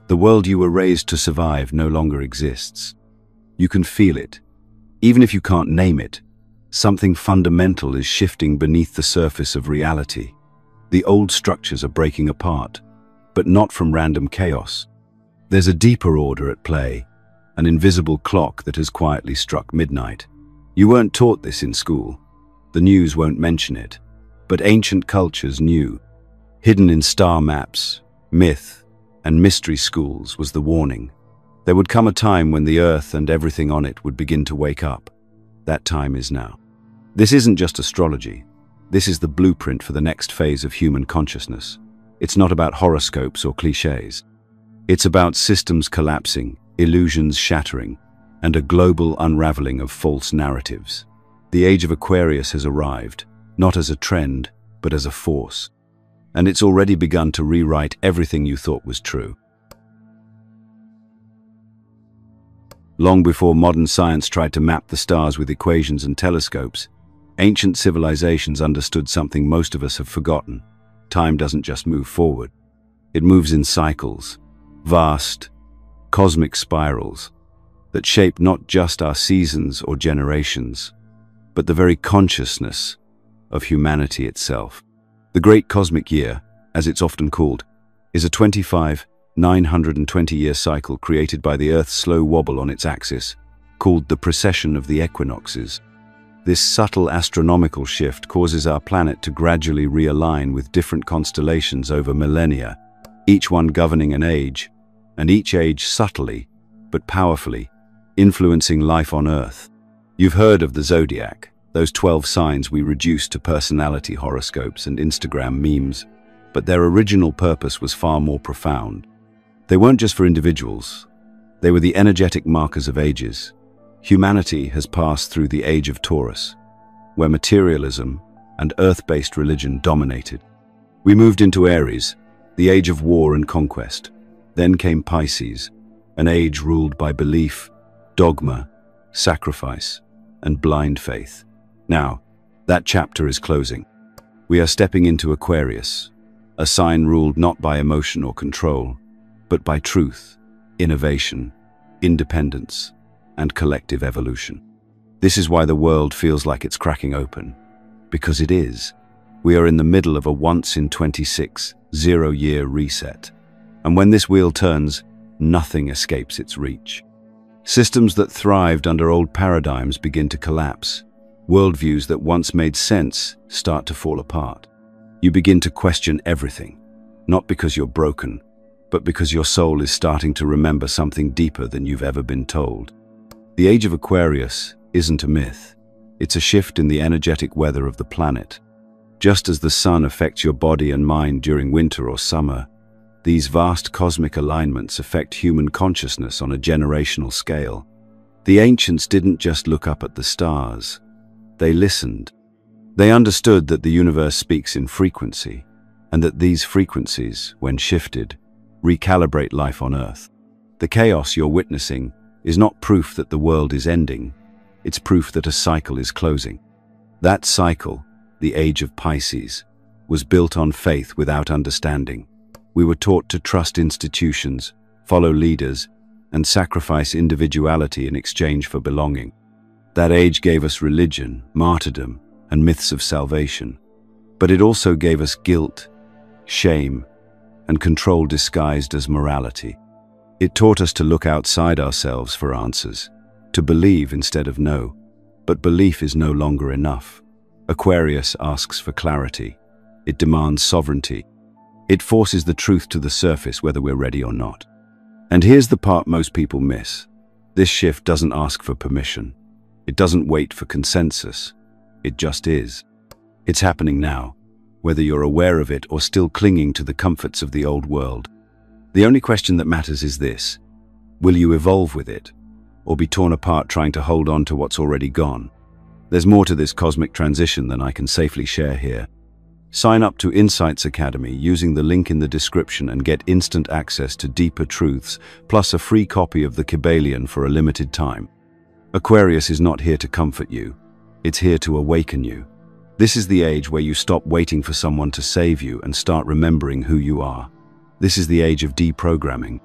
The world you were raised to survive no longer exists. You can feel it. Even if you can't name it, something fundamental is shifting beneath the surface of reality. The old structures are breaking apart, but not from random chaos. There's a deeper order at play, an invisible clock that has quietly struck midnight. You weren't taught this in school. The news won't mention it, but ancient cultures knew. Hidden in star maps, myth, and mystery schools was the warning. There would come a time when the earth and everything on it would begin to wake up. That time is now. This isn't just astrology. This is the blueprint for the next phase of human consciousness. It's not about horoscopes or cliches. It's about systems collapsing, illusions shattering, and a global unraveling of false narratives. The age of Aquarius has arrived, not as a trend, but as a force. And it's already begun to rewrite everything you thought was true. Long before modern science tried to map the stars with equations and telescopes, ancient civilizations understood something most of us have forgotten. Time doesn't just move forward. It moves in cycles, vast, cosmic spirals that shape not just our seasons or generations, but the very consciousness of humanity itself. The Great Cosmic Year, as it's often called, is a 920-year cycle created by the Earth's slow wobble on its axis, called the precession of the equinoxes. This subtle astronomical shift causes our planet to gradually realign with different constellations over millennia, each one governing an age, and each age subtly, but powerfully, influencing life on Earth. You've heard of the zodiac, those 12 signs we reduced to personality horoscopes and Instagram memes, but their original purpose was far more profound. They weren't just for individuals. They were the energetic markers of ages. Humanity has passed through the age of Taurus, where materialism and earth-based religion dominated. We moved into Aries, the age of war and conquest. Then came Pisces, an age ruled by belief, dogma, sacrifice, and blind faith. Now, that chapter is closing. We are stepping into Aquarius, a sign ruled not by emotion or control, but by truth, innovation, independence, and collective evolution. This is why the world feels like it's cracking open, because it is. We are in the middle of a once-in-26 zero-year reset, and when this wheel turns, nothing escapes its reach. Systems that thrived under old paradigms begin to collapse. Worldviews that once made sense start to fall apart. You begin to question everything, not because you're broken, but because your soul is starting to remember something deeper than you've ever been told. The age of Aquarius isn't a myth. It's a shift in the energetic weather of the planet. Just as the sun affects your body and mind during winter or summer, these vast cosmic alignments affect human consciousness on a generational scale. The ancients didn't just look up at the stars. They listened. They understood that the universe speaks in frequency, and that these frequencies, when shifted, recalibrate life on Earth. The chaos you're witnessing is not proof that the world is ending. It's proof that a cycle is closing. That cycle, the age of Pisces, was built on faith without understanding. We were taught to trust institutions, follow leaders, and sacrifice individuality in exchange for belonging. That age gave us religion, martyrdom, and myths of salvation. But it also gave us guilt, shame, and control disguised as morality. It taught us to look outside ourselves for answers, to believe instead of know. But belief is no longer enough. Aquarius asks for clarity. It demands sovereignty. It forces the truth to the surface whether we're ready or not. And here's the part most people miss. This shift doesn't ask for permission. It doesn't wait for consensus. It just is. It's happening now, whether you're aware of it or still clinging to the comforts of the old world. The only question that matters is this: will you evolve with it, or be torn apart trying to hold on to what's already gone? There's more to this cosmic transition than I can safely share here. Sign up to Insights Academy using the link in the description and get instant access to deeper truths, plus a free copy of the Kybalion for a limited time. Aquarius is not here to comfort you. It's here to awaken you. This is the age where you stop waiting for someone to save you and start remembering who you are. This is the age of deprogramming.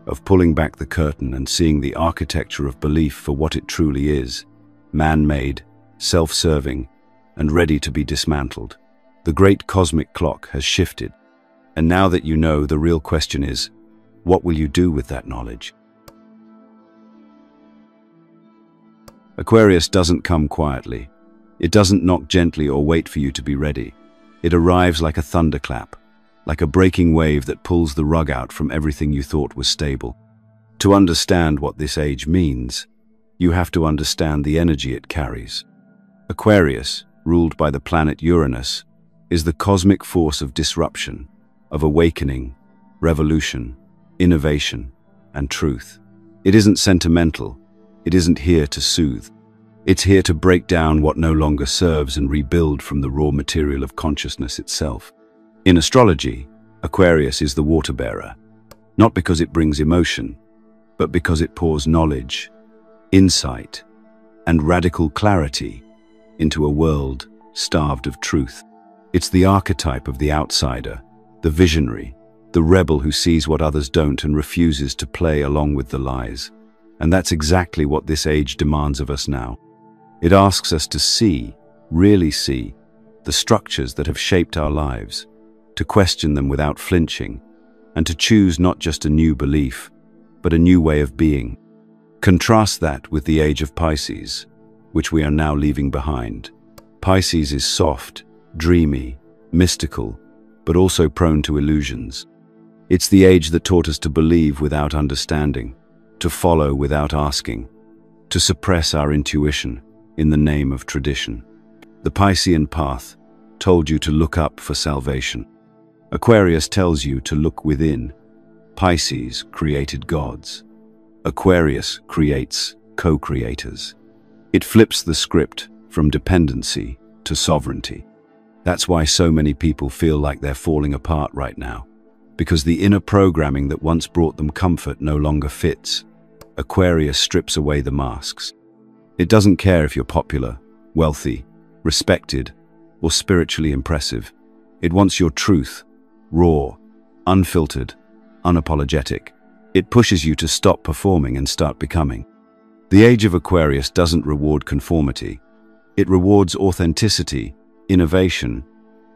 of pulling back the curtain and seeing the architecture of belief for what it truly is: man-made, self-serving, and ready to be dismantled. The great cosmic clock has shifted, and now that you know, the real question is, what will you do with that knowledge? Aquarius doesn't come quietly. It doesn't knock gently or wait for you to be ready. It arrives like a thunderclap, like a breaking wave that pulls the rug out from everything you thought was stable. To understand what this age means, you have to understand the energy it carries. Aquarius, ruled by the planet Uranus, is the cosmic force of disruption, of awakening, revolution, innovation, and truth. It isn't sentimental. It isn't here to soothe. It's here to break down what no longer serves and rebuild from the raw material of consciousness itself. In astrology, Aquarius is the water bearer, not because it brings emotion, but because it pours knowledge, insight, and radical clarity into a world starved of truth. It's the archetype of the outsider, the visionary, the rebel who sees what others don't and refuses to play along with the lies. And that's exactly what this age demands of us now. It asks us to see, really see, the structures that have shaped our lives, to question them without flinching, and to choose not just a new belief, but a new way of being. Contrast that with the age of Pisces, which we are now leaving behind. Pisces is soft, dreamy, mystical, but also prone to illusions. It's the age that taught us to believe without understanding, to follow without asking, to suppress our intuition in the name of tradition. The Piscean path told you to look up for salvation. Aquarius tells you to look within. Pisces created gods. Aquarius creates co-creators. It flips the script from dependency to sovereignty. That's why so many people feel like they're falling apart right now, because the inner programming that once brought them comfort no longer fits. Aquarius strips away the masks. It doesn't care if you're popular, wealthy, respected, or spiritually impressive. It wants your truth, raw, unfiltered, unapologetic. It pushes you to stop performing and start becoming. The age of Aquarius doesn't reward conformity. It rewards authenticity, innovation,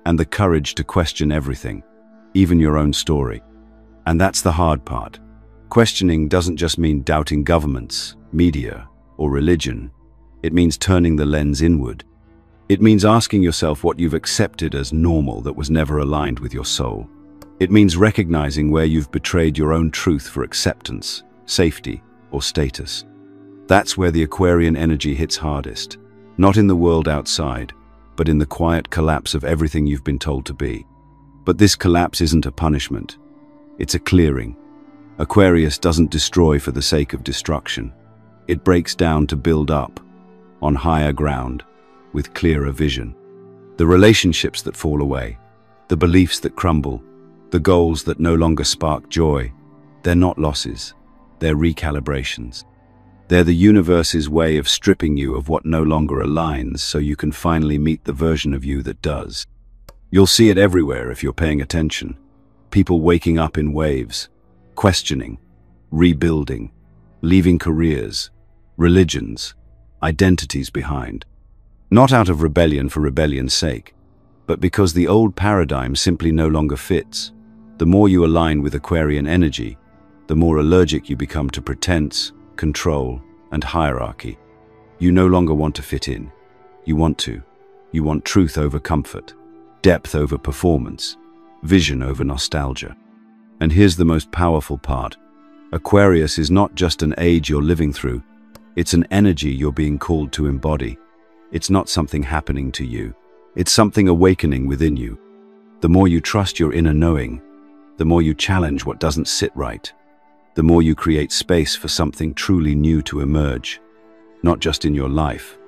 and the courage to question everything, even your own story. And that's the hard part. Questioning doesn't just mean doubting governments, media, or religion. It means turning the lens inward. It means asking yourself what you've accepted as normal that was never aligned with your soul. It means recognizing where you've betrayed your own truth for acceptance, safety, or status. That's where the Aquarian energy hits hardest, not in the world outside, but in the quiet collapse of everything you've been told to be. But this collapse isn't a punishment. It's a clearing. Aquarius doesn't destroy for the sake of destruction. It breaks down to build up, on higher ground, with clearer vision. The relationships that fall away, the beliefs that crumble, the goals that no longer spark joy, they're not losses, they're recalibrations. They're the universe's way of stripping you of what no longer aligns so you can finally meet the version of you that does. You'll see it everywhere if you're paying attention. People waking up in waves, questioning, rebuilding, leaving careers, religions, identities behind. Not out of rebellion for rebellion's sake, but because the old paradigm simply no longer fits. The more you align with Aquarian energy, the more allergic you become to pretense, control, and hierarchy. You no longer want to fit in. You want truth over comfort, depth over performance, vision over nostalgia. And here's the most powerful part. Aquarius is not just an age you're living through. It's an energy you're being called to embody. It's not something happening to you. It's something awakening within you. The more you trust your inner knowing, the more you challenge what doesn't sit right, the more you create space for something truly new to emerge, not just in your life,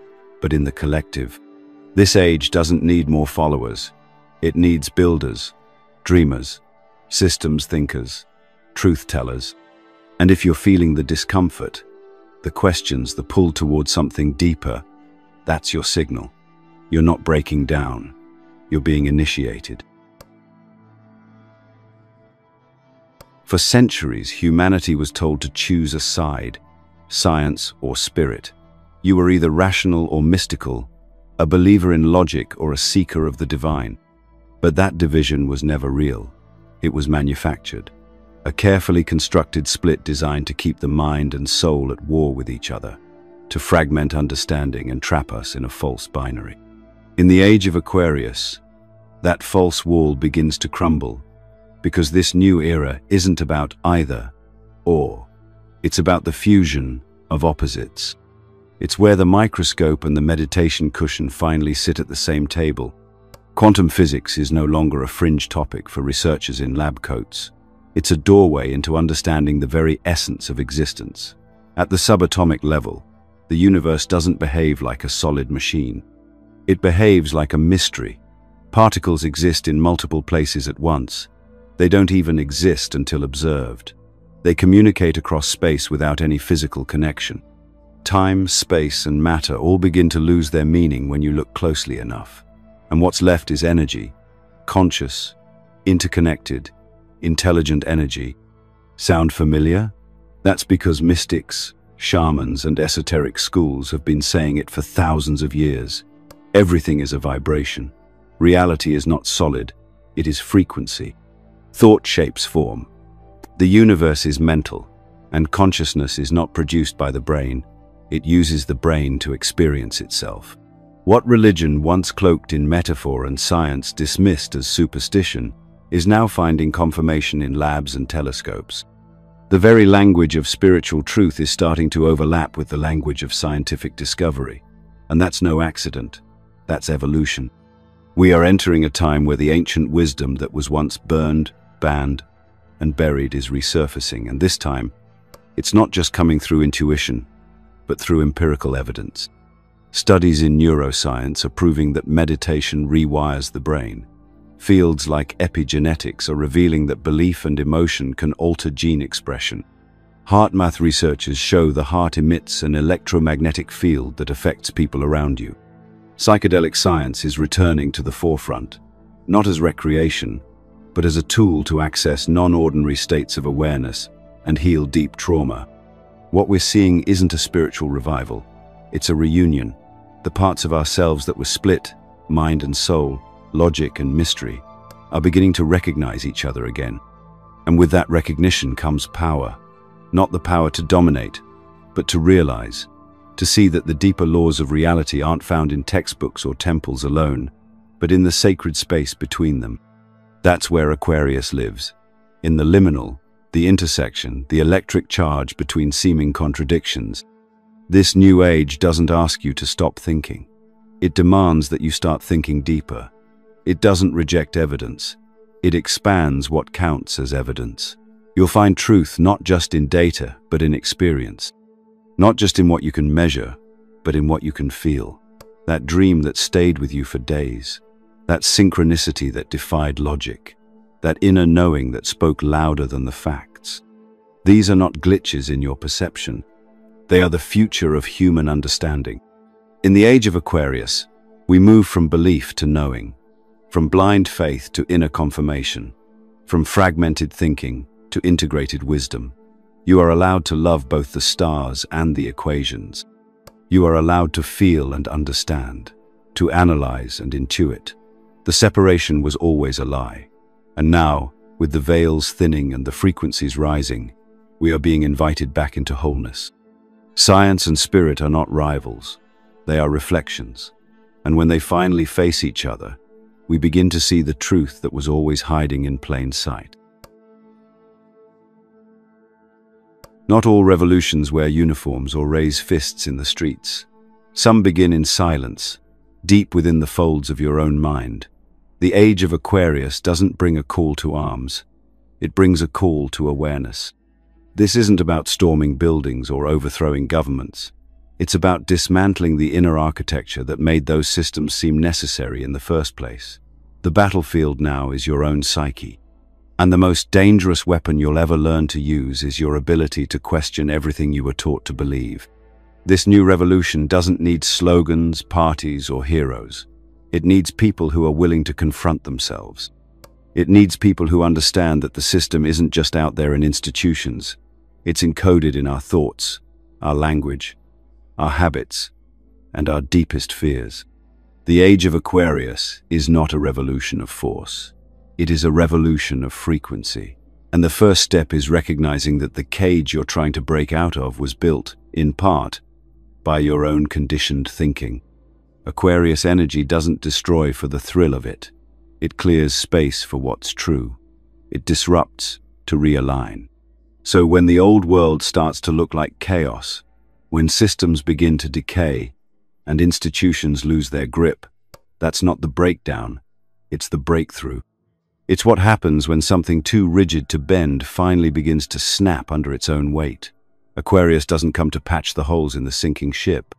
but in the collective. This age doesn't need more followers. It needs builders, dreamers, systems thinkers, truth tellers. And if you're feeling the discomfort, the questions, the pull towards something deeper, that's your signal. You're not breaking down. You're being initiated. For centuries, humanity was told to choose a side, science or spirit. You were either rational or mystical, a believer in logic or a seeker of the divine. But that division was never real. It was manufactured. A carefully constructed split designed to keep the mind and soul at war with each other, to fragment understanding and trap us in a false binary. In the age of Aquarius, that false wall begins to crumble, because this new era isn't about either or. It's about the fusion of opposites. It's where the microscope and the meditation cushion finally sit at the same table. Quantum physics is no longer a fringe topic for researchers in lab coats. It's a doorway into understanding the very essence of existence. At the subatomic level, the universe doesn't behave like a solid machine. It behaves like a mystery. Particles exist in multiple places at once. They don't even exist until observed. They communicate across space without any physical connection. Time, space, and matter all begin to lose their meaning when you look closely enough. And what's left is energy, conscious, interconnected, intelligent energy. Sound familiar? That's because mystics, shamans, and esoteric schools have been saying it for thousands of years. Everything is a vibration. Reality is not solid, it is frequency. Thought shapes form. The universe is mental, and consciousness is not produced by the brain. It uses the brain to experience itself. What religion, once cloaked in metaphor and science dismissed as superstition, is now finding confirmation in labs and telescopes. The very language of spiritual truth is starting to overlap with the language of scientific discovery. And that's no accident. That's evolution. We are entering a time where the ancient wisdom that was once burned, banned, and buried is resurfacing, and this time, it's not just coming through intuition, but through empirical evidence. Studies in neuroscience are proving that meditation rewires the brain. Fields like epigenetics are revealing that belief and emotion can alter gene expression. HeartMath researchers show the heart emits an electromagnetic field that affects people around you. Psychedelic science is returning to the forefront, not as recreation, but as a tool to access non-ordinary states of awareness and heal deep trauma. What we're seeing isn't a spiritual revival, it's a reunion. The parts of ourselves that were split, mind and soul, logic and mystery, are beginning to recognize each other again. And with that recognition comes power. Not the power to dominate, but to realize, to see that the deeper laws of reality aren't found in textbooks or temples alone, but in the sacred space between them. That's where Aquarius lives, in the liminal, the intersection, the electric charge between seeming contradictions. This new age doesn't ask you to stop thinking. It demands that you start thinking deeper. It doesn't reject evidence. It expands what counts as evidence. You'll find truth not just in data, but in experience. Not just in what you can measure, but in what you can feel. That dream that stayed with you for days. That synchronicity that defied logic. That inner knowing that spoke louder than the facts. These are not glitches in your perception. They are the future of human understanding. In the age of Aquarius, we move from belief to knowing. From blind faith to inner confirmation, from fragmented thinking to integrated wisdom. You are allowed to love both the stars and the equations. You are allowed to feel and understand, to analyze and intuit. The separation was always a lie. And now, with the veils thinning and the frequencies rising, we are being invited back into wholeness. Science and spirit are not rivals. They are reflections. And when they finally face each other, we begin to see the truth that was always hiding in plain sight. Not all revolutions wear uniforms or raise fists in the streets. Some begin in silence, deep within the folds of your own mind. The age of Aquarius doesn't bring a call to arms. It brings a call to awareness. This isn't about storming buildings or overthrowing governments. It's about dismantling the inner architecture that made those systems seem necessary in the first place. The battlefield now is your own psyche. And the most dangerous weapon you'll ever learn to use is your ability to question everything you were taught to believe. This new revolution doesn't need slogans, parties, or heroes. It needs people who are willing to confront themselves. It needs people who understand that the system isn't just out there in institutions. It's encoded in our thoughts, our language, our habits, and our deepest fears. The age of Aquarius is not a revolution of force. It is a revolution of frequency. And the first step is recognizing that the cage you're trying to break out of was built, in part, by your own conditioned thinking. Aquarius energy doesn't destroy for the thrill of it. It clears space for what's true. It disrupts to realign. So when the old world starts to look like chaos, when systems begin to decay and institutions lose their grip, that's not the breakdown, it's the breakthrough. It's what happens when something too rigid to bend finally begins to snap under its own weight. Aquarius doesn't come to patch the holes in the sinking ship.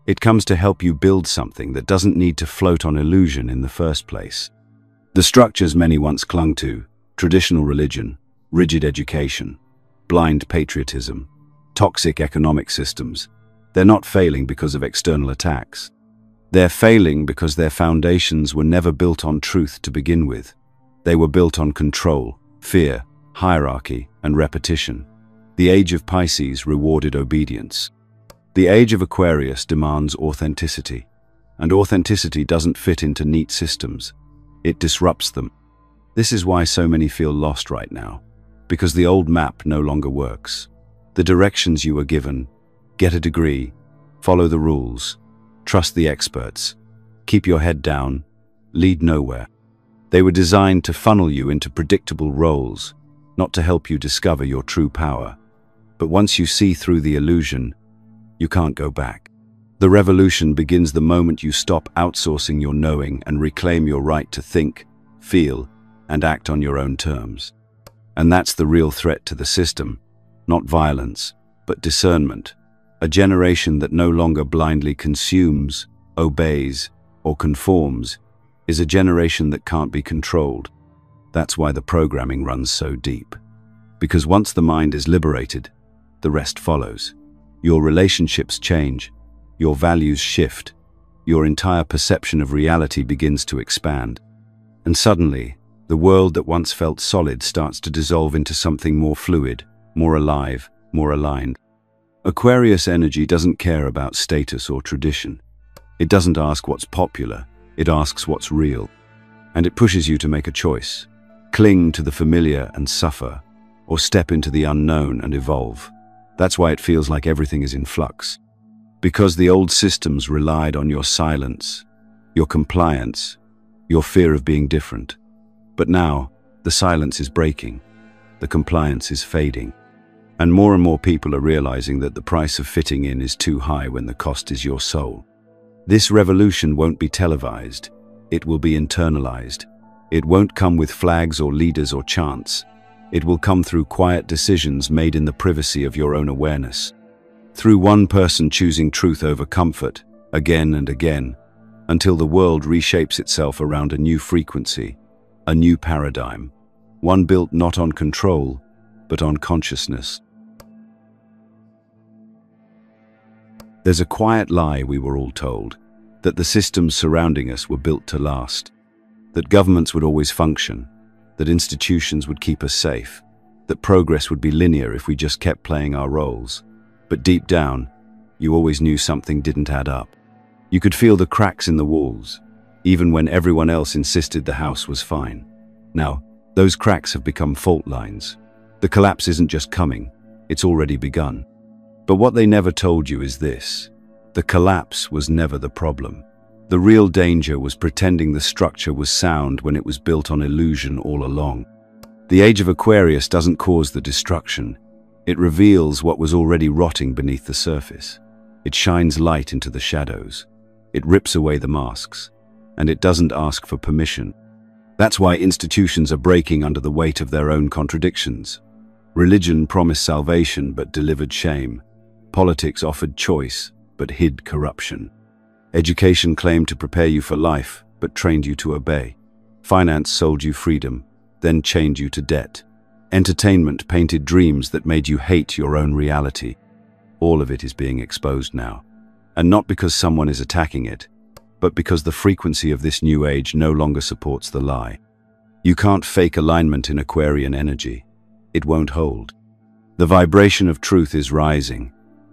It comes to help you build something that doesn't need to float on illusion in the first place. The structures many once clung to, traditional religion, rigid education, blind patriotism, toxic economic systems, they're not failing because of external attacks. They're failing because their foundations were never built on truth to begin with. They were built on control, fear, hierarchy, and repetition. The age of Pisces rewarded obedience. The age of Aquarius demands authenticity, and authenticity doesn't fit into neat systems. It disrupts them. This is why so many feel lost right now, because the old map no longer works. The directions you were given, get a degree, follow the rules, trust the experts, keep your head down, lead nowhere. They were designed to funnel you into predictable roles, not to help you discover your true power. But once you see through the illusion, you can't go back. The revolution begins the moment you stop outsourcing your knowing and reclaim your right to think, feel, and act on your own terms. And that's the real threat to the system, not violence, but discernment. A generation that no longer blindly consumes, obeys, or conforms is a generation that can't be controlled. That's why the programming runs so deep. Because once the mind is liberated, the rest follows. Your relationships change, your values shift, your entire perception of reality begins to expand. And suddenly, the world that once felt solid starts to dissolve into something more fluid, more alive, more aligned. Aquarius energy doesn't care about status or tradition. It doesn't ask what's popular, it asks what's real. And it pushes you to make a choice. Cling to the familiar and suffer, or step into the unknown and evolve. That's why it feels like everything is in flux. Because the old systems relied on your silence, your compliance, your fear of being different. But now, the silence is breaking, the compliance is fading. And more people are realizing that the price of fitting in is too high when the cost is your soul. This revolution won't be televised, it will be internalized. It won't come with flags or leaders or chants. It will come through quiet decisions made in the privacy of your own awareness. Through one person choosing truth over comfort, again and again, until the world reshapes itself around a new frequency, a new paradigm, one built not on control, but on consciousness. There's a quiet lie we were all told, that the systems surrounding us were built to last, that governments would always function, that institutions would keep us safe, that progress would be linear if we just kept playing our roles. But deep down, you always knew something didn't add up. You could feel the cracks in the walls, even when everyone else insisted the house was fine. Now, those cracks have become fault lines. The collapse isn't just coming, it's already begun. But what they never told you is this: the collapse was never the problem. The real danger was pretending the structure was sound when it was built on illusion all along. The age of Aquarius doesn't cause the destruction. It reveals what was already rotting beneath the surface. It shines light into the shadows. It rips away the masks. And it doesn't ask for permission. That's why institutions are breaking under the weight of their own contradictions. Religion promised salvation but delivered shame. Politics offered choice but hid corruption. Education claimed to prepare you for life but trained you to obey. Finance sold you freedom, then chained you to debt. Entertainment painted dreams that made you hate your own reality. All of it is being exposed now. And not because someone is attacking it, but because the frequency of this new age no longer supports the lie. You can't fake alignment in Aquarian energy. It won't hold. The vibration of truth is rising,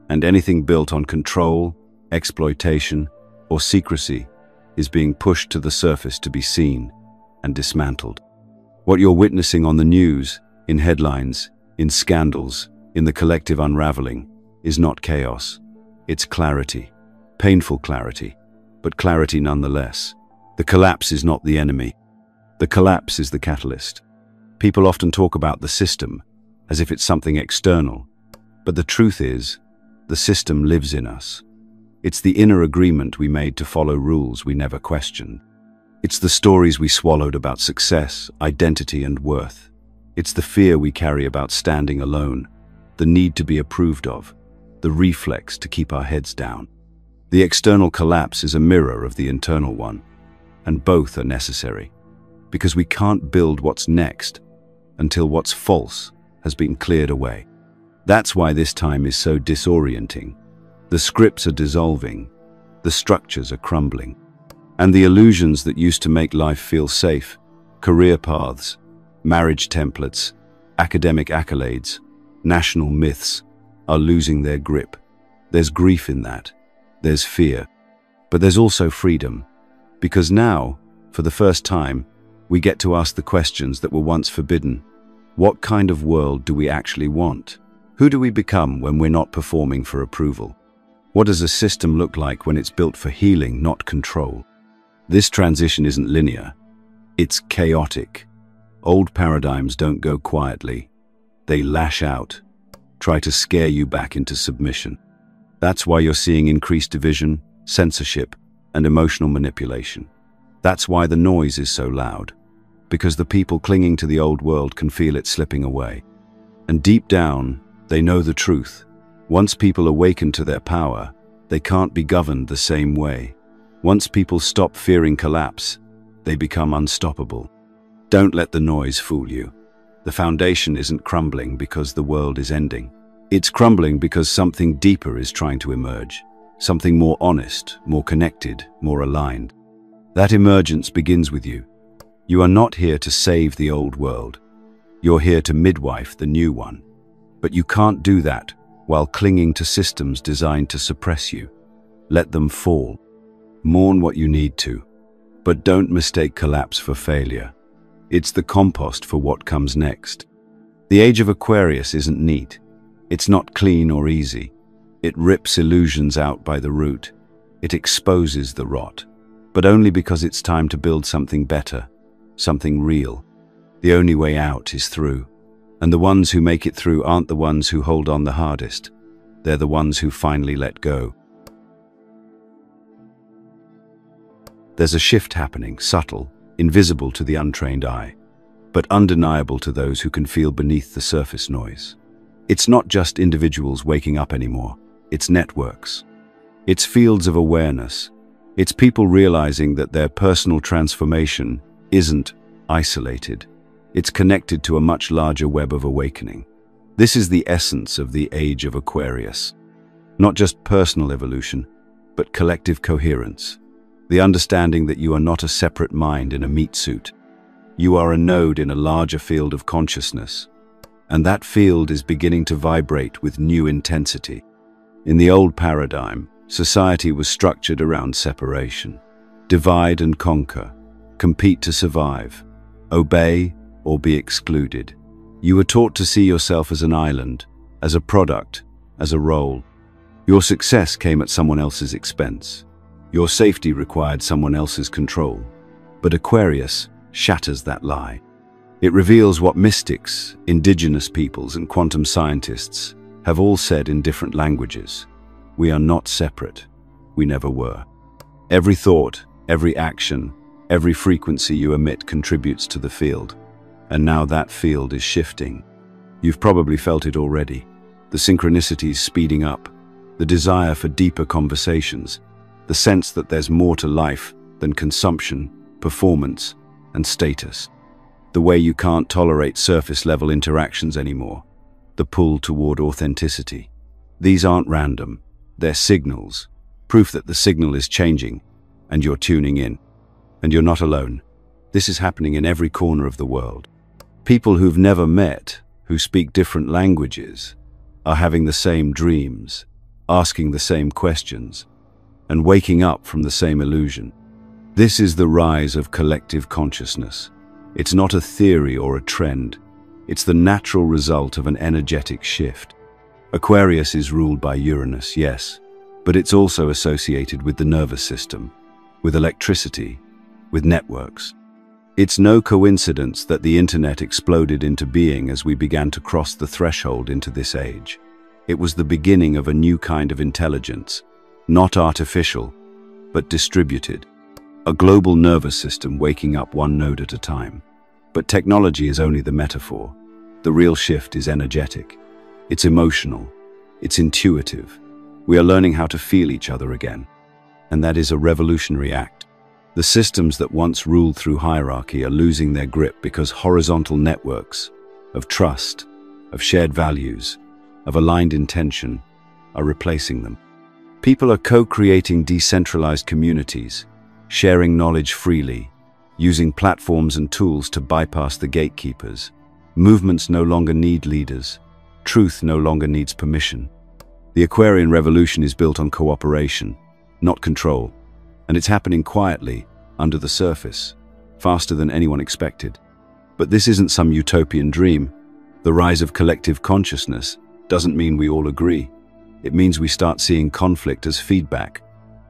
and anything built on control, exploitation, or secrecy is being pushed to the surface to be seen and dismantled. What you're witnessing on the news, in headlines, in scandals, in the collective unraveling, is not chaos. It's clarity. Painful clarity, but clarity nonetheless. The collapse is not the enemy. The collapse is the catalyst. People often talk about the system as if it's something external, but the truth is, the system lives in us. It's the inner agreement we made to follow rules we never questioned. It's the stories we swallowed about success, identity, and worth. It's the fear we carry about standing alone, the need to be approved of, the reflex to keep our heads down. The external collapse is a mirror of the internal one, and both are necessary, because we can't build what's next until what's false has been cleared away. That's why this time is so disorienting. The scripts are dissolving, the structures are crumbling, and the illusions that used to make life feel safe, career paths, marriage templates, academic accolades, national myths, are losing their grip. There's grief in that. There's fear. But there's also freedom. Because now, for the first time, we get to ask the questions that were once forbidden. What kind of world do we actually want? Who do we become when we're not performing for approval? What does a system look like when it's built for healing, not control? This transition isn't linear. It's chaotic. Old paradigms don't go quietly. They lash out, try to scare you back into submission. That's why you're seeing increased division, censorship, and emotional manipulation. That's why the noise is so loud, because the people clinging to the old world can feel it slipping away. And deep down, they know the truth. Once people awaken to their power, they can't be governed the same way. Once people stop fearing collapse, they become unstoppable. Don't let the noise fool you. The foundation isn't crumbling because the world is ending. It's crumbling because something deeper is trying to emerge. Something more honest, more connected, more aligned. That emergence begins with you. You are not here to save the old world. You're here to midwife the new one. But you can't do that while clinging to systems designed to suppress you. Let them fall. Mourn what you need to. But don't mistake collapse for failure. It's the compost for what comes next. The age of Aquarius isn't neat. It's not clean or easy. It rips illusions out by the root. It exposes the rot. But only because it's time to build something better, something real. The only way out is through. And the ones who make it through aren't the ones who hold on the hardest. They're the ones who finally let go. There's a shift happening, subtle, invisible to the untrained eye, but undeniable to those who can feel beneath the surface noise. It's not just individuals waking up anymore. It's networks. It's fields of awareness. It's people realizing that their personal transformation isn't isolated. It's connected to a much larger web of awakening. This is the essence of the age of Aquarius. Not just personal evolution, but collective coherence. The understanding that you are not a separate mind in a meat suit. You are a node in a larger field of consciousness. And that field is beginning to vibrate with new intensity. In the old paradigm, society was structured around separation. Divide and conquer. Compete to survive. Obey or be excluded. You were taught to see yourself as an island, as a product, as a role. Your success came at someone else's expense. Your safety required someone else's control. But Aquarius shatters that lie. It reveals what mystics, indigenous peoples, and quantum scientists have all said in different languages. We are not separate. We never were. Every thought, every action, every frequency you emit contributes to the field. And now that field is shifting. You've probably felt it already. The synchronicities speeding up, the desire for deeper conversations, the sense that there's more to life than consumption, performance, and status. The way you can't tolerate surface-level interactions anymore. The pull toward authenticity. These aren't random. They're signals. Proof that the signal is changing, and you're tuning in. And you're not alone. This is happening in every corner of the world. People who've never met, who speak different languages, are having the same dreams, asking the same questions, and waking up from the same illusion. This is the rise of collective consciousness. It's not a theory or a trend. It's the natural result of an energetic shift. Aquarius is ruled by Uranus, yes, but it's also associated with the nervous system, with electricity, with networks. It's no coincidence that the internet exploded into being as we began to cross the threshold into this age. It was the beginning of a new kind of intelligence, not artificial, but distributed. A global nervous system waking up one node at a time. But technology is only the metaphor. The real shift is energetic. It's emotional. It's intuitive. We are learning how to feel each other again. And that is a revolutionary act. The systems that once ruled through hierarchy are losing their grip because horizontal networks of trust, of shared values, of aligned intention are replacing them. People are co-creating decentralized communities, sharing knowledge freely, using platforms and tools to bypass the gatekeepers. Movements no longer need leaders. Truth no longer needs permission. The Aquarian revolution is built on cooperation, not control. And it's happening quietly, under the surface, faster than anyone expected. But this isn't some utopian dream. The rise of collective consciousness doesn't mean we all agree. It means we start seeing conflict as feedback,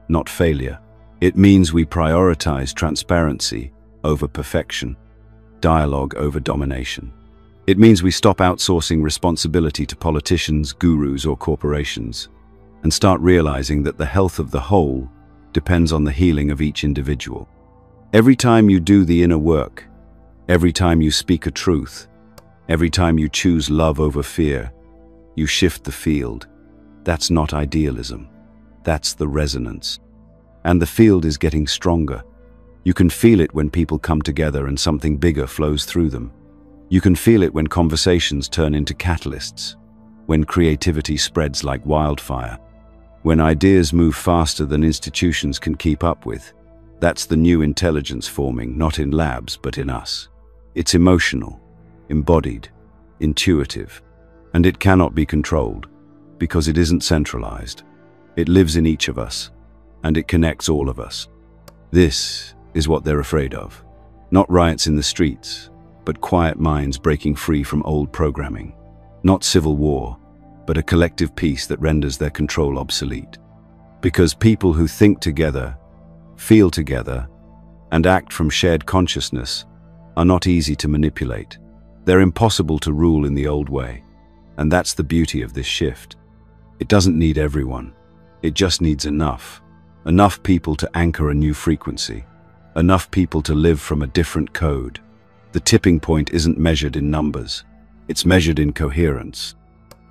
not failure. It means we prioritize transparency over perfection, dialogue over domination. It means we stop outsourcing responsibility to politicians, gurus, or corporations, and start realizing that the health of the whole depends on the healing of each individual. Every time you do the inner work, every time you speak a truth, every time you choose love over fear, you shift the field. That's not idealism. That's the resonance. And the field is getting stronger. You can feel it when people come together and something bigger flows through them. You can feel it when conversations turn into catalysts, when creativity spreads like wildfire, when ideas move faster than institutions can keep up with. That's the new intelligence forming, not in labs, but in us. It's emotional, embodied, intuitive, and it cannot be controlled, because it isn't centralized. It lives in each of us, and it connects all of us. This is what they're afraid of. Not riots in the streets, but quiet minds breaking free from old programming. Not civil war, but a collective peace that renders their control obsolete. Because people who think together, feel together, and act from shared consciousness are not easy to manipulate. They're impossible to rule in the old way. And that's the beauty of this shift. It doesn't need everyone. It just needs enough. Enough people to anchor a new frequency. Enough people to live from a different code. The tipping point isn't measured in numbers. It's measured in coherence.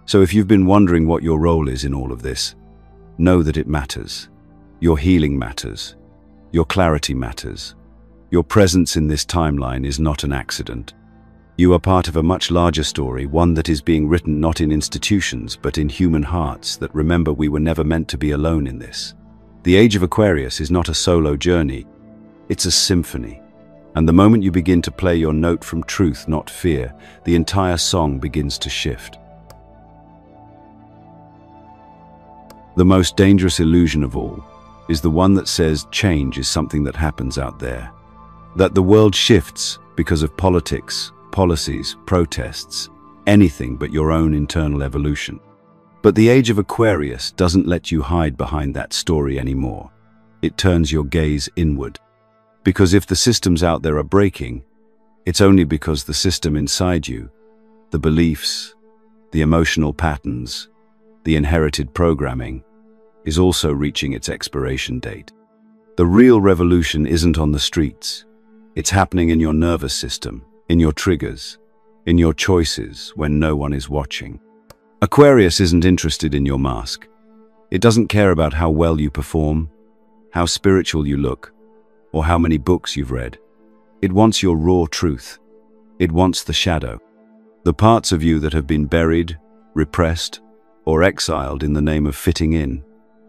So if you've been wondering what your role is in all of this, know that it matters. Your healing matters. Your clarity matters. Your presence in this timeline is not an accident. You are part of a much larger story, one that is being written not in institutions, but in human hearts that remember we were never meant to be alone in this. The age of Aquarius is not a solo journey. It's a symphony. And the moment you begin to play your note from truth, not fear, the entire song begins to shift. The most dangerous illusion of all is the one that says change is something that happens out there. That the world shifts because of politics, policies, protests, anything but your own internal evolution. But the age of Aquarius doesn't let you hide behind that story anymore. It turns your gaze inward. Because if the systems out there are breaking, it's only because the system inside you, the beliefs, the emotional patterns, the inherited programming, is also reaching its expiration date. The real revolution isn't on the streets. It's happening in your nervous system, in your triggers, in your choices when no one is watching. Aquarius isn't interested in your mask. It doesn't care about how well you perform, how spiritual you look, or how many books you've read. It wants your raw truth. It wants the shadow. The parts of you that have been buried, repressed, or exiled in the name of fitting in.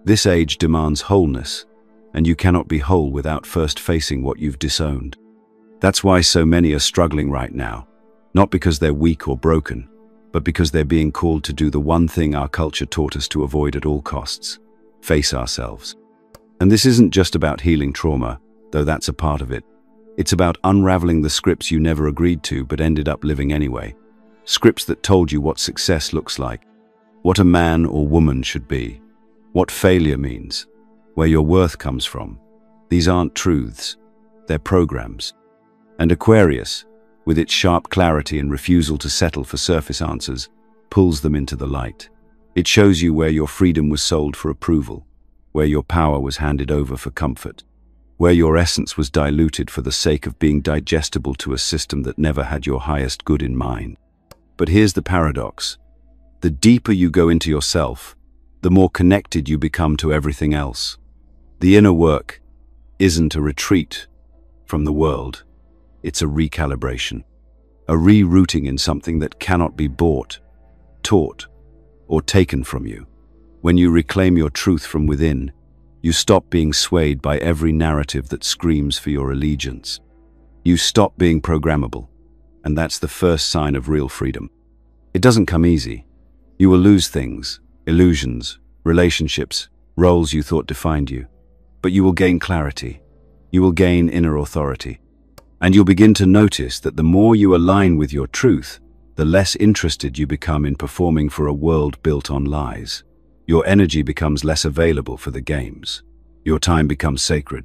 This age demands wholeness, and you cannot be whole without first facing what you've disowned. That's why so many are struggling right now, not because they're weak or broken, but because they're being called to do the one thing our culture taught us to avoid at all costs: face ourselves. And this isn't just about healing trauma, though that's a part of it. It's about unraveling the scripts you never agreed to but ended up living anyway. Scripts that told you what success looks like, what a man or woman should be, what failure means, where your worth comes from. These aren't truths, they're programs. And Aquarius, with its sharp clarity and refusal to settle for surface answers, pulls them into the light. It shows you where your freedom was sold for approval, where your power was handed over for comfort, where your essence was diluted for the sake of being digestible to a system that never had your highest good in mind. But here's the paradox. The deeper you go into yourself, the more connected you become to everything else. The inner work isn't a retreat from the world. It's a recalibration, a rerouting in something that cannot be bought, taught, or taken from you. When you reclaim your truth from within, you stop being swayed by every narrative that screams for your allegiance. You stop being programmable, and that's the first sign of real freedom. It doesn't come easy. You will lose things, illusions, relationships, roles you thought defined you. But you will gain clarity. You will gain inner authority. And you'll begin to notice that the more you align with your truth, the less interested you become in performing for a world built on lies. Your energy becomes less available for the games. Your time becomes sacred.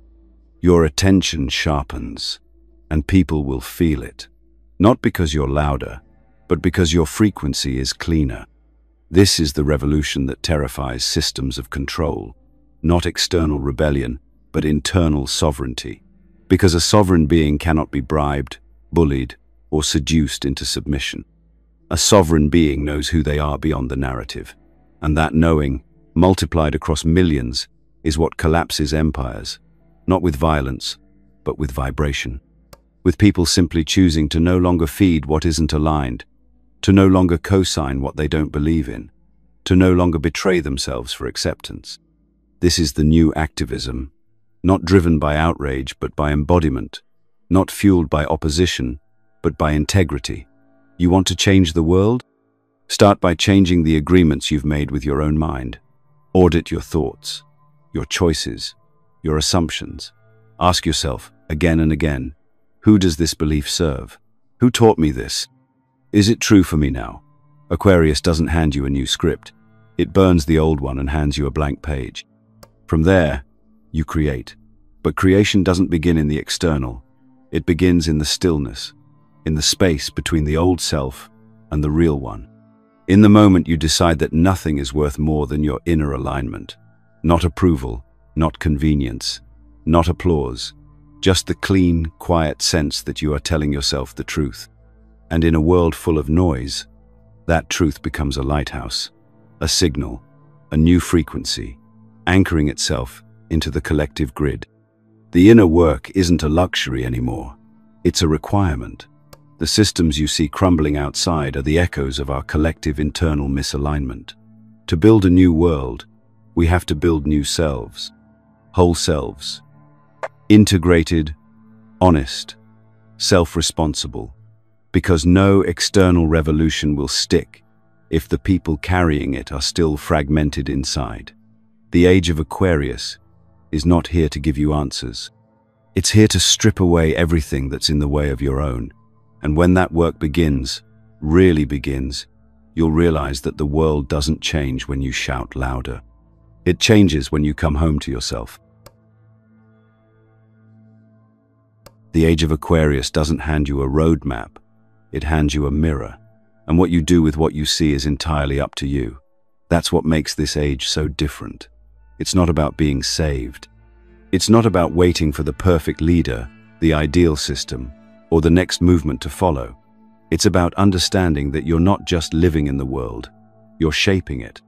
Your attention sharpens, and people will feel it. Not because you're louder, but because your frequency is cleaner. This is the revolution that terrifies systems of control. Not external rebellion, but internal sovereignty. Because a sovereign being cannot be bribed, bullied, or seduced into submission. A sovereign being knows who they are beyond the narrative. And that knowing, multiplied across millions, is what collapses empires. Not with violence, but with vibration. With people simply choosing to no longer feed what isn't aligned, to no longer co-sign what they don't believe in, to no longer betray themselves for acceptance. This is the new activism, not driven by outrage but by embodiment, not fueled by opposition but by integrity. You want to change the world? Start by changing the agreements you've made with your own mind. Audit your thoughts, your choices, your assumptions. Ask yourself again and again, who does this belief serve? Who taught me this? Is it true for me now? Aquarius doesn't hand you a new script. It burns the old one and hands you a blank page. From there, you create. But creation doesn't begin in the external. It begins in the stillness, in the space between the old self and the real one. In the moment you decide that nothing is worth more than your inner alignment. Not approval, not convenience, not applause, just the clean, quiet sense that you are telling yourself the truth. And in a world full of noise, that truth becomes a lighthouse, a signal, a new frequency, anchoring itself into the collective grid. The inner work isn't a luxury anymore. It's a requirement. The systems you see crumbling outside are the echoes of our collective internal misalignment. To build a new world, we have to build new selves, whole selves, integrated, honest, self-responsible, because no external revolution will stick if the people carrying it are still fragmented inside. The age of Aquarius is not here to give you answers. It's here to strip away everything that's in the way of your own. And when that work begins, really begins, you'll realize that the world doesn't change when you shout louder. It changes when you come home to yourself. The age of Aquarius doesn't hand you a roadmap, it hands you a mirror. And what you do with what you see is entirely up to you. That's what makes this age so different. It's not about being saved. It's not about waiting for the perfect leader, the ideal system, or the next movement to follow. It's about understanding that you're not just living in the world, you're shaping it.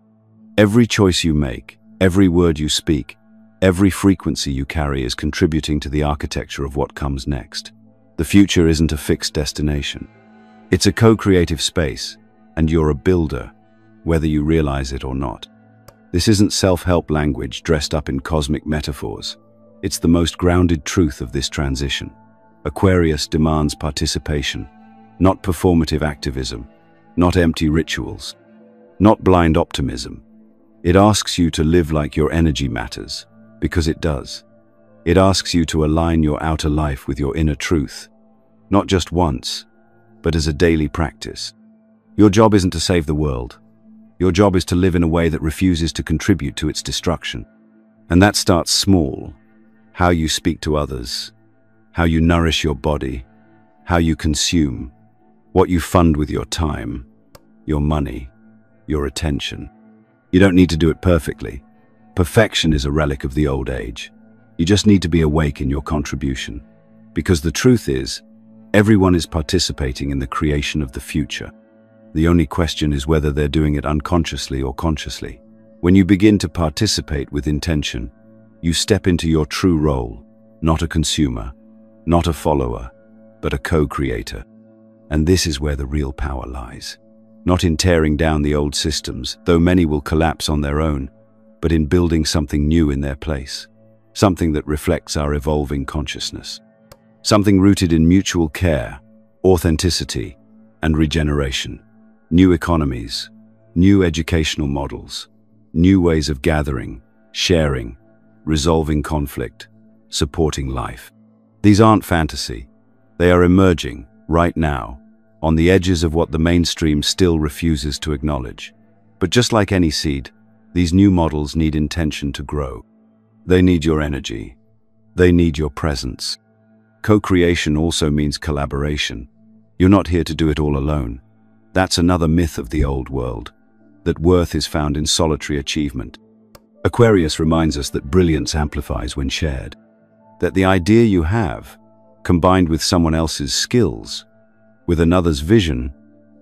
Every choice you make, every word you speak, every frequency you carry is contributing to the architecture of what comes next. The future isn't a fixed destination. It's a co-creative space, and you're a builder, whether you realize it or not. This isn't self-help language dressed up in cosmic metaphors. It's the most grounded truth of this transition. Aquarius demands participation, not performative activism, not empty rituals, not blind optimism. It asks you to live like your energy matters, because it does. It asks you to align your outer life with your inner truth, not just once, but as a daily practice. Your job isn't to save the world. Your job is to live in a way that refuses to contribute to its destruction. And that starts small. How you speak to others, how you nourish your body, how you consume, what you fund with your time, your money, your attention. You don't need to do it perfectly. Perfection is a relic of the old age. You just need to be awake in your contribution. Because the truth is, everyone is participating in the creation of the future. The only question is whether they're doing it unconsciously or consciously. When you begin to participate with intention, you step into your true role, not a consumer, not a follower, but a co-creator. And this is where the real power lies. Not in tearing down the old systems, though many will collapse on their own, but in building something new in their place. Something that reflects our evolving consciousness. Something rooted in mutual care, authenticity, and regeneration. New economies, new educational models, new ways of gathering, sharing, resolving conflict, supporting life. These aren't fantasy. They are emerging, right now, on the edges of what the mainstream still refuses to acknowledge. But just like any seed, these new models need intention to grow. They need your energy. They need your presence. Co-creation also means collaboration. You're not here to do it all alone. That's another myth of the old world, that worth is found in solitary achievement. Aquarius reminds us that brilliance amplifies when shared. That the idea you have, combined with someone else's skills, with another's vision,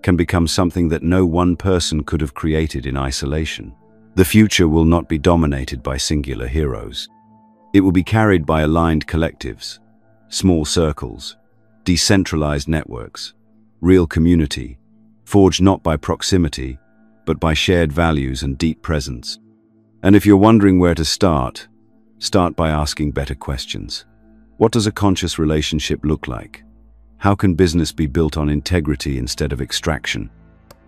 can become something that no one person could have created in isolation. The future will not be dominated by singular heroes. It will be carried by aligned collectives, small circles, decentralized networks, real community, forged not by proximity, but by shared values and deep presence. And if you're wondering where to start by asking better questions. What does a conscious relationship look like? How can business be built on integrity instead of extraction?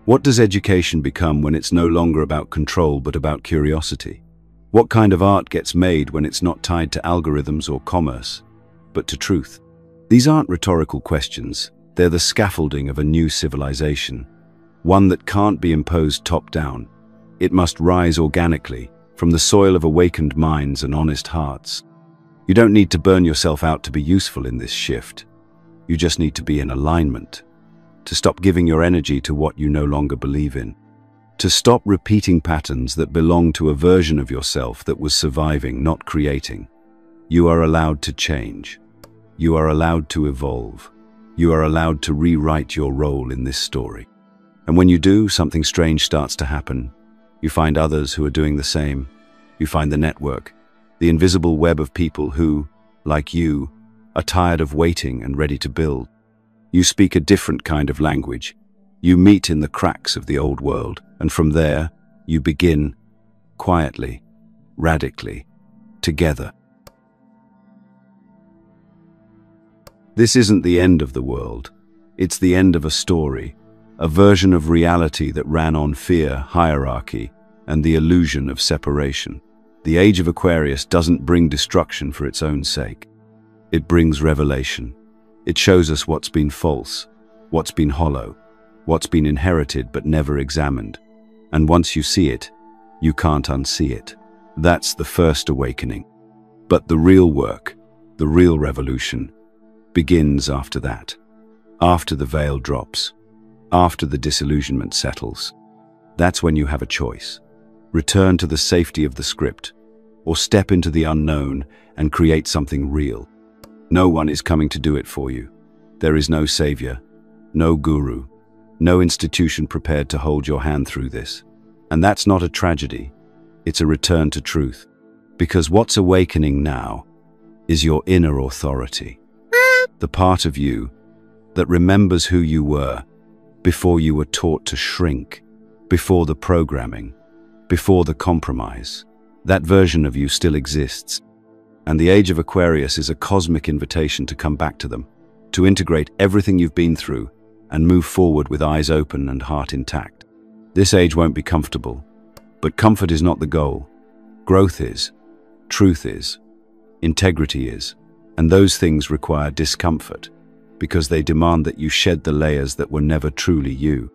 What does education become when it's no longer about control but about curiosity? What kind of art gets made when it's not tied to algorithms or commerce, but to truth? These aren't rhetorical questions. They're the scaffolding of a new civilization, one that can't be imposed top-down. It must rise organically from the soil of awakened minds and honest hearts. You don't need to burn yourself out to be useful in this shift. You just need to be in alignment, to stop giving your energy to what you no longer believe in, to stop repeating patterns that belong to a version of yourself that was surviving, not creating. You are allowed to change. You are allowed to evolve. You are allowed to rewrite your role in this story. And when you do, something strange starts to happen. You find others who are doing the same. You find the network, the invisible web of people who, like you, are tired of waiting and ready to build. You speak a different kind of language. You meet in the cracks of the old world, and from there, you begin, quietly, radically, together. This isn't the end of the world. It's the end of a story, a version of reality that ran on fear, hierarchy, and the illusion of separation. The age of Aquarius doesn't bring destruction for its own sake. It brings revelation. It shows us what's been false, what's been hollow, what's been inherited but never examined. And once you see it, you can't unsee it. That's the first awakening. But the real work, the real revolution, begins after that. After the veil drops, after the disillusionment settles. That's when you have a choice. Return to the safety of the script, or step into the unknown and create something real. No one is coming to do it for you. There is no savior, no guru, no institution prepared to hold your hand through this. And that's not a tragedy. It's a return to truth. Because what's awakening now is your inner authority. The part of you that remembers who you were before you were taught to shrink, before the programming, before the compromise. That version of you still exists. And the age of Aquarius is a cosmic invitation to come back to them. to integrate everything you've been through and move forward with eyes open and heart intact. This age won't be comfortable, but comfort is not the goal. Growth is, truth is, integrity is, and those things require discomfort because they demand that you shed the layers that were never truly you.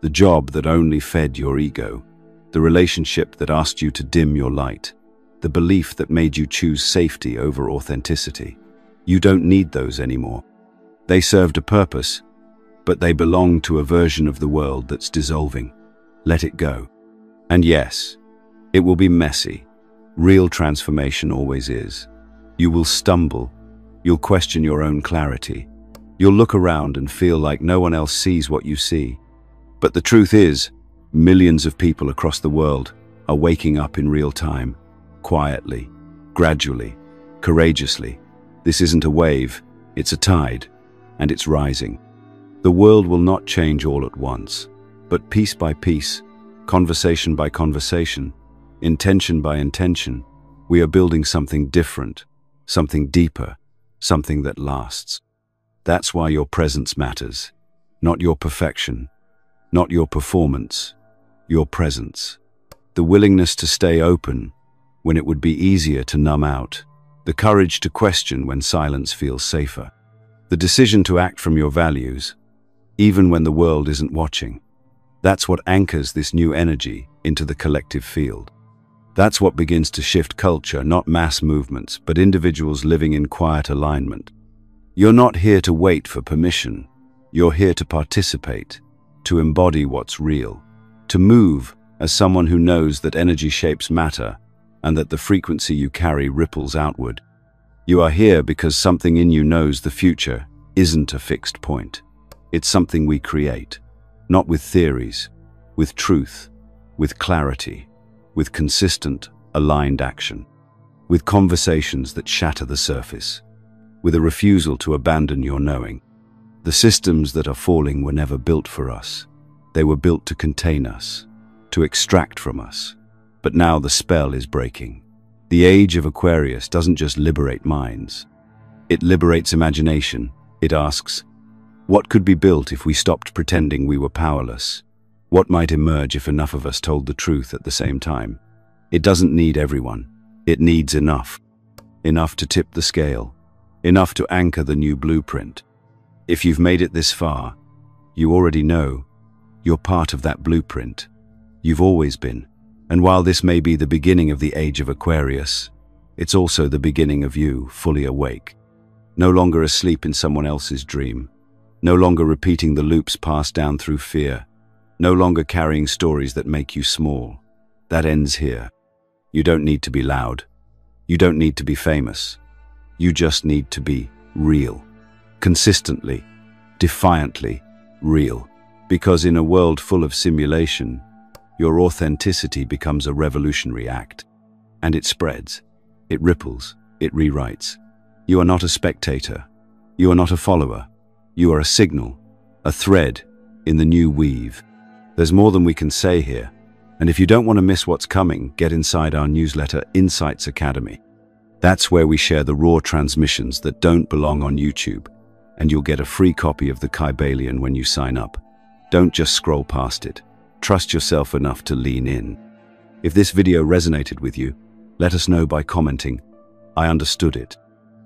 The job that only fed your ego, the relationship that asked you to dim your light, the belief that made you choose safety over authenticity. You don't need those anymore. They served a purpose, but they belong to a version of the world that's dissolving. Let it go. And yes, it will be messy. Real transformation always is. You will stumble. You'll question your own clarity. You'll look around and feel like no one else sees what you see. But the truth is, millions of people across the world are waking up in real time, quietly, gradually, courageously. This isn't a wave, it's a tide, and it's rising. The world will not change all at once, but piece by piece, conversation by conversation, intention by intention, we are building something different, something deeper, something that lasts. That's why your presence matters, not your perfection, not your performance, your presence. The willingness to stay open when it would be easier to numb out, the courage to question when silence feels safer, the decision to act from your values, even when the world isn't watching. That's what anchors this new energy into the collective field. That's what begins to shift culture, not mass movements, but individuals living in quiet alignment. You're not here to wait for permission. You're here to participate, to embody what's real, to move as someone who knows that energy shapes matter and that the frequency you carry ripples outward. You are here because something in you knows the future isn't a fixed point. It's something we create, not with theories, with truth, with clarity, with consistent, aligned action, with conversations that shatter the surface, with a refusal to abandon your knowing. The systems that are falling were never built for us. They were built to contain us, to extract from us. But now the spell is breaking. The age of Aquarius doesn't just liberate minds. It liberates imagination. It asks, what could be built if we stopped pretending we were powerless? What might emerge if enough of us told the truth at the same time? It doesn't need everyone. It needs enough. Enough to tip the scale. Enough to anchor the new blueprint. If you've made it this far, you already know you're part of that blueprint. You've always been. And while this may be the beginning of the age of Aquarius, it's also the beginning of you fully awake. No longer asleep in someone else's dream. No longer repeating the loops passed down through fear. No longer carrying stories that make you small. That ends here. You don't need to be loud. You don't need to be famous. You just need to be real. Consistently, defiantly real. Because in a world full of simulation, your authenticity becomes a revolutionary act. And it spreads. It ripples. It rewrites. You are not a spectator. You are not a follower. You are a signal, a thread in the new weave. There's more than we can say here. And if you don't want to miss what's coming, get inside our newsletter, Insights Academy. That's where we share the raw transmissions that don't belong on YouTube. And you'll get a free copy of the Kybalion when you sign up. Don't just scroll past it. Trust yourself enough to lean in. If this video resonated with you, let us know by commenting, I understood it.